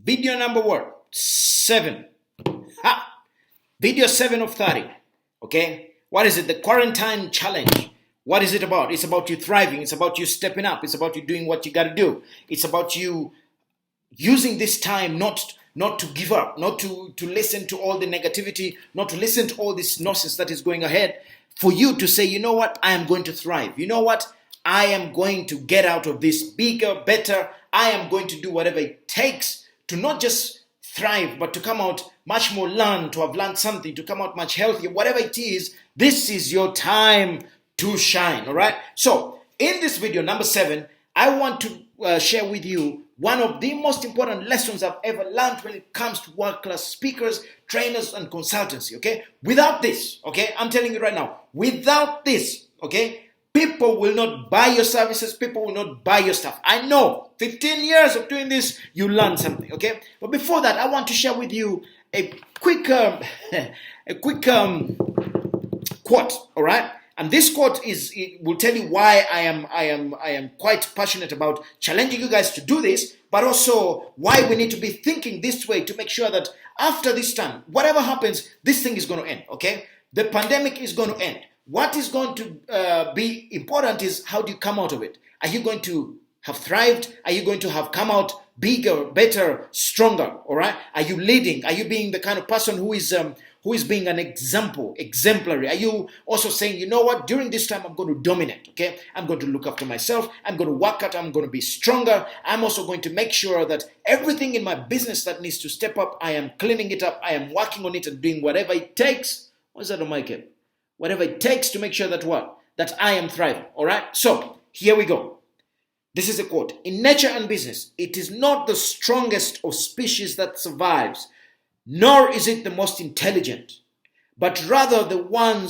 Video number what? 7. Ha! Video 7 of 30. Okay? What is it? The quarantine challenge. What is it about? It's about you thriving. It's about you stepping up. It's about you doing what you got to do. It's about you using this time not to give up, not to listen to all the negativity, not to listen to all this nonsense that is going ahead, for you to say, you know what? I am going to thrive. You know what? I am going to get out of this bigger, better. I am going to do whatever it takes to not just thrive, but to come out much more learned, to have learned something, to come out much healthier, whatever it is. This is your time to shine, all right? So in this video, number 7, I want to share with you one of the most important lessons I've ever learned when it comes to world-class speakers, trainers, and consultancy, okay? Without this, okay, I'm telling you right now, without this, okay, people will not buy your services, people will not buy your stuff. I know, 15 years of doing this, you learn something, okay? But before that, I want to share with you a quick quote, all right? And this quote it will tell you why I am quite passionate about challenging you guys to do this, but also why we need to be thinking this way to make sure that after this time, whatever happens, this thing is going to end, okay? The pandemic is going to end. What is going to be important is how do you come out of it? Are you going to have thrived? Are you going to have come out bigger, better, stronger, all right? Are you leading? Are you being the kind of person who is being an exemplary? Are you also saying, you know what, during this time I'm going to dominate, okay? I'm going to look after myself. I'm going to work out. I'm going to be stronger. I'm also going to make sure that everything in my business that needs to step up, I am cleaning it up. I am working on it and doing whatever it takes. What's that on my cap? Whatever it takes to make sure that what? That I am thriving, all right? So here we go. This is a quote. In nature and business, it is not the strongest of species that survives, nor is it the most intelligent, but rather the one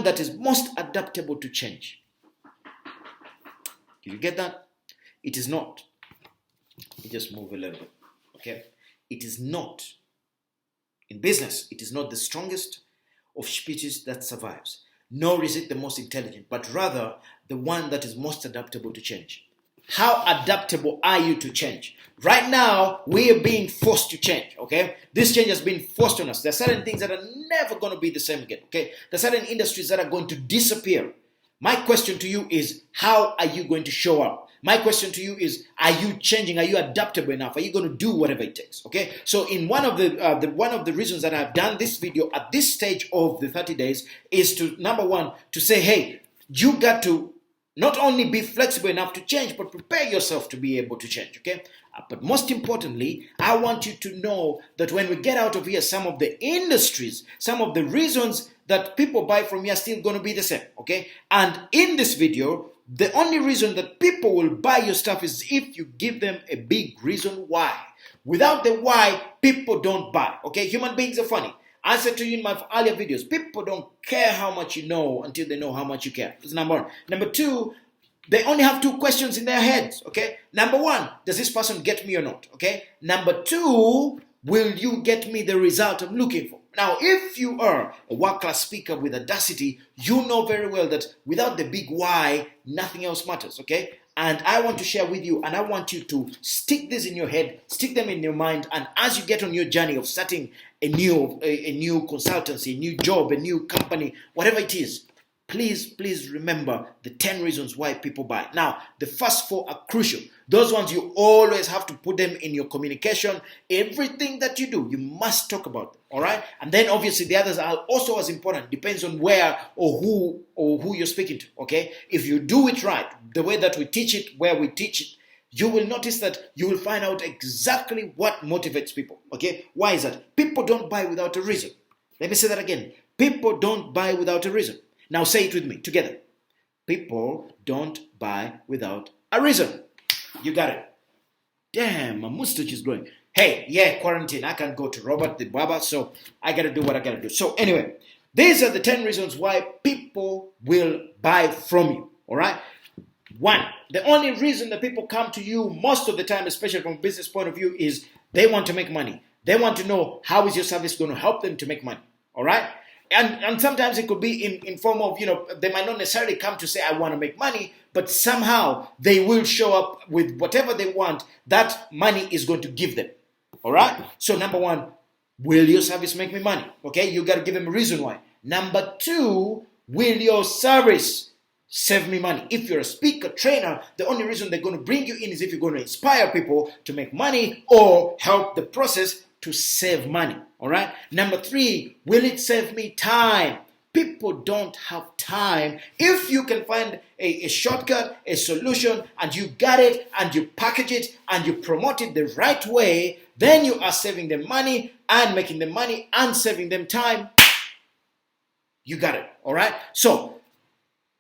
that is most adaptable to change. Did you get that? It is not. Let me just move a little bit. Okay? It is not. In business, it is not the strongest of species that survives, nor is it the most intelligent, but rather the one that is most adaptable to change. How adaptable are you to change? Right now, we are being forced to change, okay? This change has been forced on us. There are certain things that are never going to be the same again, okay? There are certain industries that are going to disappear. My question to you is, how are you going to show up? My question to you is, are you changing? Are you adaptable enough? Are you going to do whatever it takes, okay? So in one of the reasons that I've done this video at this stage of the 30 days is to, number one, to say, hey, you got to not only be flexible enough to change, but prepare yourself to be able to change, okay? But most importantly, I want you to know that when we get out of here, some of the industries, some of the reasons that people buy from you are still going to be the same, okay? And in this video, the only reason that people will buy your stuff is if you give them a big reason why. Without the why, people don't buy, okay? Human beings are funny. I said to you in my earlier videos, people don't care how much you know until they know how much you care. That's number one. Number two, they only have 2 questions in their heads, okay? Number one, does this person get me or not, okay? Number 2, will you get me the result I'm looking for? Now, if you are a world-class speaker with audacity, you know very well that without the big why, nothing else matters, okay? And I want to share with you, and I want you to stick this in your head, stick them in your mind, and as you get on your journey of starting a new consultancy, a new job, a new company, whatever it is, please remember the 10 reasons why people buy. Now, the first 4 are crucial. Those ones you always have to put them in your communication. Everything that you do, you must talk about them, all right? And then obviously the others are also as important. Depends on where or who you're speaking to, okay? If you do it right, the way that we teach it, where we teach it, you will notice that you will find out exactly what motivates people, okay? Why is that? People don't buy without a reason. Let me say that again. People don't buy without a reason. Now say it with me together. People don't buy without a reason. You got it. Damn, my mustache is growing. Hey, yeah, quarantine. I can't go to Robert the barber, so I got to do what I got to do. So anyway, these are the 10 reasons why people will buy from you, all right? 1, the only reason that people come to you most of the time, especially from a business point of view, is they want to make money. They want to know how is your service going to help them to make money, all right? And sometimes it could be in form of, they might not necessarily come to say, I want to make money, but somehow they will show up with whatever they want. That money is going to give them. All right? So number one, will your service make me money? Okay, you got to give them a reason why. Number two, will your service save me money? If you're a speaker, trainer, the only reason they're going to bring you in is if you're going to inspire people to make money or help the process to save money. All right. Number three, will it save me time? People don't have time. If you can find a shortcut, a solution, and you got it, and you package it, and you promote it the right way, then you are saving them money and making them money and saving them time. You got it. All right. So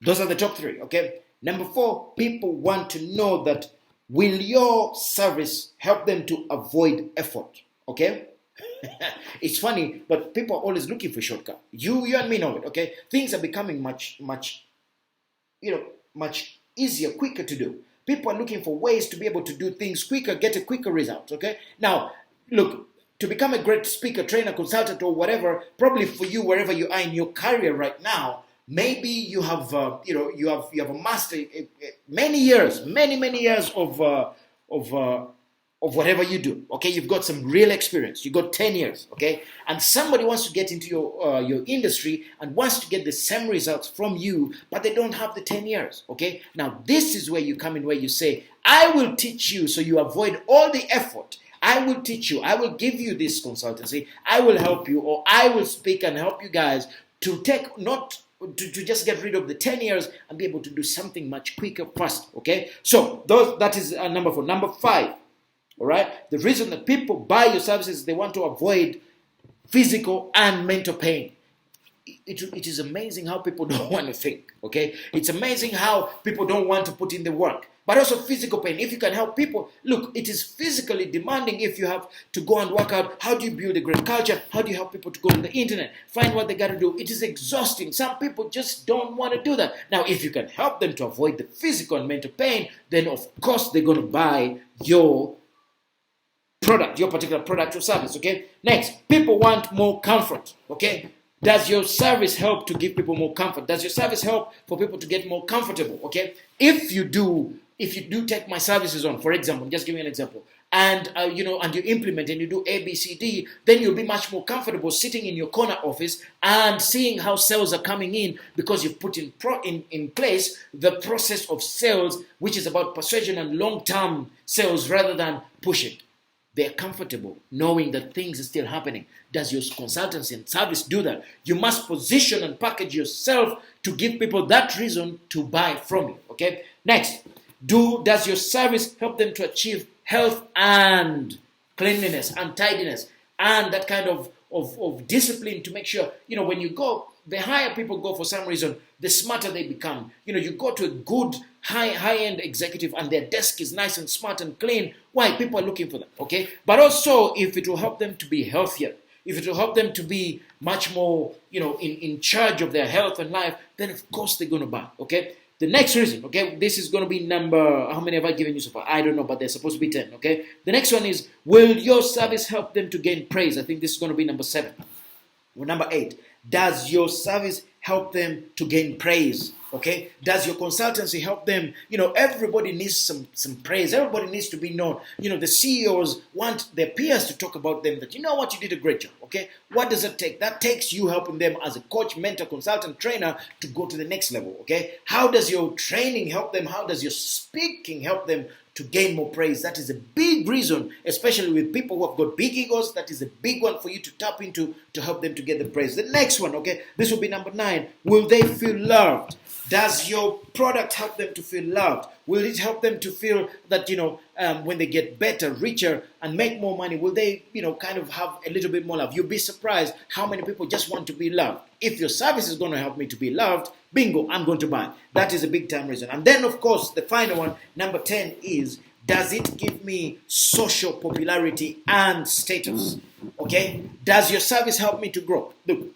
those are the top three. Okay. Number four, people want to know that will your service help them to avoid effort? Okay. It's funny, but people are always looking for shortcut. You and me know it. Okay. Things are becoming much easier, quicker to do. People are looking for ways to be able to do things quicker, get a quicker result. Okay. Now, look, to become a great speaker, trainer, consultant, or whatever, probably for you, wherever you are in your career right now, maybe you have, you have amassed many years of whatever you do. Okay, you've got some real experience. You got 10 years. Okay, and somebody wants to get into your industry and wants to get the same results from you, but they don't have the 10 years. Okay, now this is where you come in, where you say, I will teach you, so you avoid all the effort. I will teach you. I will give you this consultancy. I will help you, or I will speak and help you guys to take not. To just get rid of the 10 years and be able to do something much quicker, fast. Okay, so that is number four. Number five, all right, the reason that people buy your services is they want to avoid physical and mental pain. It is amazing how people don't want to think. Okay, it's amazing how people don't want to put in the work. But also physical pain. If you can help people, look, it is physically demanding if you have to go and work out. How do you build a great culture? How do you help people to go on the internet? Find what they got to do. It is exhausting. Some people just don't want to do that. Now, if you can help them to avoid the physical and mental pain, then of course they're going to buy your product, your particular product or service. Okay. Next, people want more comfort. Okay. Does your service help to give people more comfort? Does your service help for people to get more comfortable? Okay. If you do take my services on, for example, just give me an example, and and you implement and you do A, B, C, D, then you'll be much more comfortable sitting in your corner office and seeing how sales are coming in, because you've put in place the process of sales, which is about persuasion and long-term sales rather than push it. They're comfortable knowing that things are still happening. Does your consultancy and service do that? You must position and package yourself to give people that reason to buy from you. Okay. Next, does your service help them to achieve health and cleanliness and tidiness and that kind of discipline to make sure, when you go, the higher people go for some reason, the smarter they become. You go to a good high-end executive and their desk is nice and smart and clean. Why? People are looking for that. Okay. But also, if it will help them to be healthier, if it will help them to be much more, in charge of their health and life, then of course they're going to buy. Okay. The next reason, okay, this is going to be number, how many have I given you so far? I don't know, but they're supposed to be 10, okay? The next one is, will your service help them to gain praise? I think this is going to be number 7. Or number 8, does your service help them to gain praise? Okay, does your consultancy help them? Everybody needs some praise. Everybody needs to be known. The CEOs want their peers to talk about them, that you did a great job. Okay, what does it take? That takes you helping them as a coach, mentor, consultant, trainer to go to the next level. Okay, how does your training help them? How does your speaking help them to gain more praise? That is a big reason, especially with people who have got big egos. That is a big one for you to tap into to help them to get the praise. The next one, okay, this will be number 9. Will they feel loved? Does your product help them to feel loved? Will it help them to feel that, when they get better, richer, and make more money, will they, kind of have a little bit more love? You'll be surprised how many people just want to be loved. If your service is going to help me to be loved, bingo, I'm going to buy. That is a big time reason. And then, of course, the final one, number 10 is, does it give me social popularity and status? Okay? Does your service help me to grow? Look,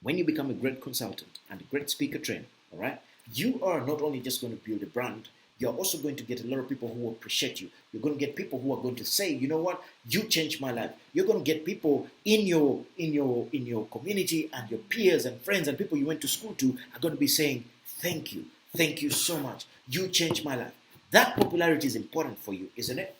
when you become a great consultant and a great speaker trainer, all right, you are not only just going to build a brand, you're also going to get a lot of people who appreciate you. You're going to get people who are going to say, you know what, you changed my life. You're going to get people in your community, and your peers and friends and people you went to school to are going to be saying, thank you Thank you so much. You changed my life. That popularity is important for you, isn't it?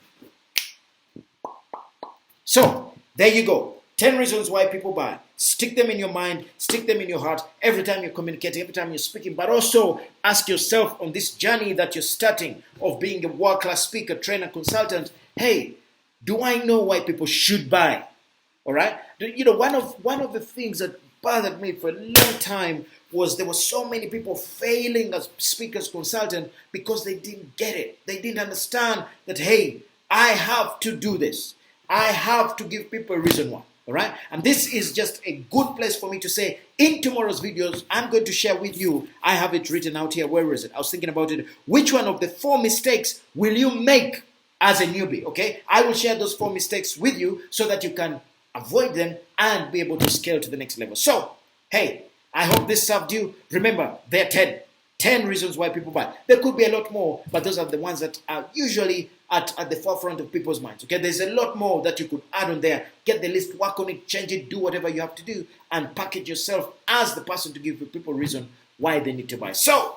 So, there you go. 10 reasons why people buy. Stick them in your mind, stick them in your heart every time you're communicating, every time you're speaking. But also ask yourself on this journey that you're starting of being a world-class speaker, trainer, consultant, hey, do I know why people should buy? All right? You know, one of the things that bothered me for a long time was there were so many people failing as speakers, consultants because they didn't get it. They didn't understand that, hey, I have to do this. I have to give people a reason why. All right? And this is just a good place for me to say, in tomorrow's videos, I'm going to share with you, I have it written out here. Where is it? I was thinking about it. Which one of the 4 mistakes will you make as a newbie? Okay? I will share those 4 mistakes with you so that you can avoid them and be able to scale to the next level. So, hey, I hope this served you. Remember, there are 10 reasons why people buy. There could be a lot more, but those are the ones that are usually at the forefront of people's minds. Okay, there's a lot more that you could add on there. Get the list, work on it, change it, do whatever you have to do, and package yourself as the person to give people reason why they need to buy. So,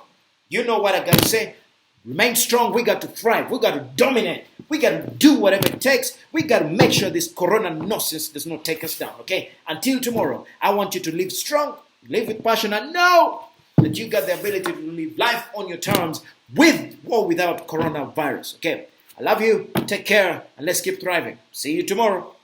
you know what I got to say. Remain strong. We got to thrive. We got to dominate. We got to do whatever it takes. We got to make sure this corona nonsense does not take us down. Okay, until tomorrow, I want you to live strong, live with passion, and know that you got the ability to live life on your terms with or without coronavirus. Okay, I love you. Take care, and let's keep thriving. See you tomorrow.